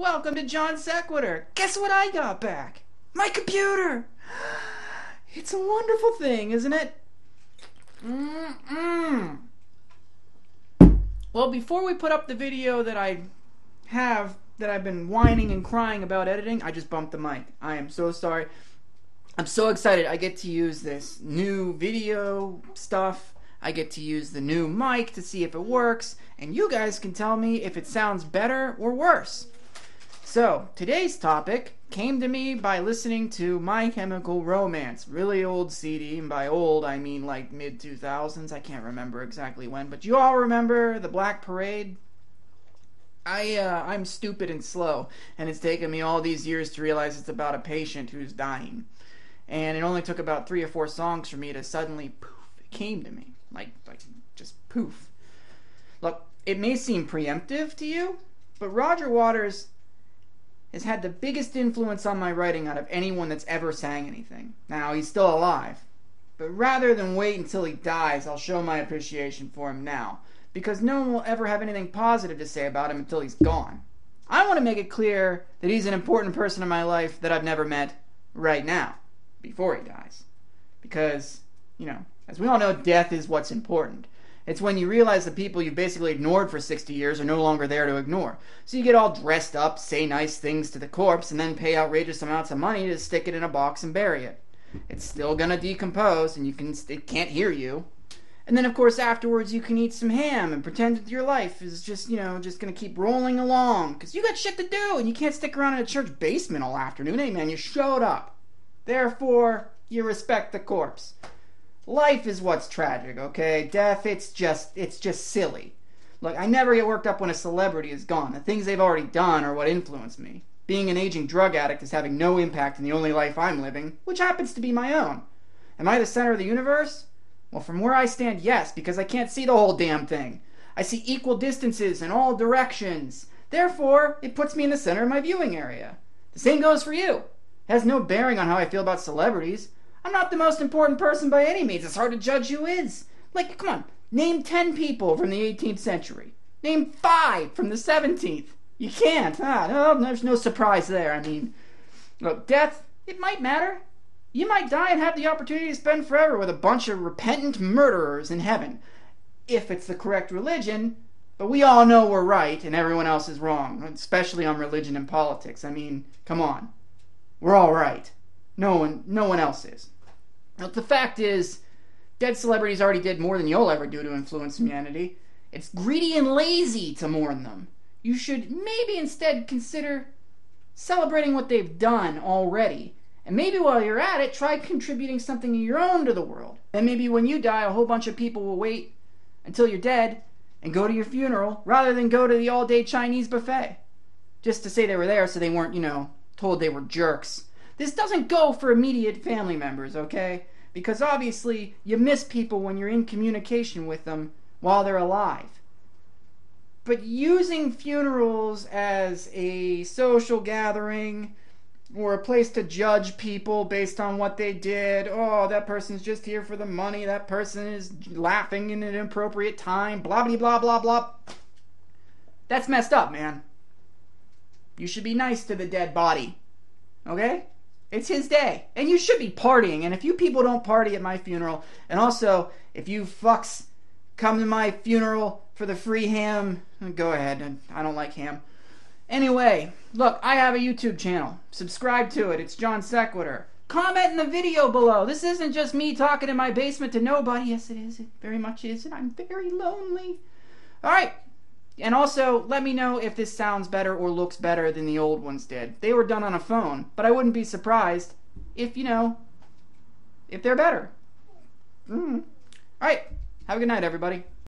welcome to Jon Sequitur. Guess what I got back? My computer! It's a wonderful thing, isn't it? Well, before we put up the video that I've been whining and crying about editing, I just bumped the mic. I am so sorry. I'm so excited I get to use this new video stuff. I get to use the new mic to see if it works, and you guys can tell me if it sounds better or worse. So, today's topic came to me by listening to My Chemical Romance, really old CD, and by old I mean like mid-2000s, I can't remember exactly when, but you all remember the Black Parade? I'm stupid and slow, and it's taken me all these years to realize it's about a patient who's dying. And it only took about 3 or 4 songs for me to suddenly, poof, it came to me. Like just poof. Look, it may seem preemptive to you, but Roger Waters has had the biggest influence on my writing out of anyone that's ever sang anything. Now, he's still alive, but rather than wait until he dies, I'll show my appreciation for him now, because no one will ever have anything positive to say about him until he's gone. I want to make it clear that he's an important person in my life that I've never met right now, before he dies. Because, you know, as we all know, death is what's important. It's when you realize the people you basically ignored for 60 years are no longer there to ignore. So you get all dressed up, say nice things to the corpse, and then pay outrageous amounts of money to stick it in a box and bury it. It's still gonna decompose, and it can't hear you. And then, of course, afterwards you can eat some ham and pretend that your life is just, just gonna keep rolling along. Because you got shit to do, and you can't stick around in a church basement all afternoon. Hey, man, you showed up. Therefore, you respect the corpse. Life is what's tragic, okay? Death, it's just silly. Look, I never get worked up when a celebrity is gone. The things they've already done are what influence me. Being an aging drug addict is having no impact in the only life I'm living, which happens to be my own. Am I the center of the universe? Well, from where I stand, yes, because I can't see the whole damn thing. I see equal distances in all directions. Therefore, it puts me in the center of my viewing area. The same goes for you. It has no bearing on how I feel about celebrities. I'm not the most important person by any means. It's hard to judge who is. Like, come on, name 10 people from the 18th century. Name 5 from the 17th. You can't. No, there's no surprise there. I mean, look, death, it might matter. You might die and have the opportunity to spend forever with a bunch of repentant murderers in heaven. If it's the correct religion, but we all know we're right and everyone else is wrong, especially on religion and politics. I mean, come on. We're all right. No one else is. But the fact is, dead celebrities already did more than you'll ever do to influence humanity. It's greedy and lazy to mourn them. You should maybe instead consider celebrating what they've done already. And maybe while you're at it, try contributing something of your own to the world. And maybe when you die, a whole bunch of people will wait until you're dead and go to your funeral rather than go to the all-day Chinese buffet. Just to say they were there so they weren't, told they were jerks. This doesn't go for immediate family members, okay? Because obviously you miss people when you're in communication with them while they're alive. But using funerals as a social gathering or a place to judge people based on what they did, oh, that person's just here for the money, that person is laughing in an inappropriate time, blah, blah, blah, blah, blah. That's messed up, man. You should be nice to the dead body, okay? It's his day, and you should be partying, and if you people don't party at my funeral, and also, if you fucks come to my funeral for the free ham, go ahead, I don't like ham. Anyway, look, I have a YouTube channel. Subscribe to it, it's Jon Sequitur. Comment in the video below. This isn't just me talking in my basement to nobody. Yes, it is, it very much is, and I'm very lonely. Alright. And also, let me know if this sounds better or looks better than the old ones did. They were done on a phone, but I wouldn't be surprised if, if they're better. Alright, have a good night, everybody.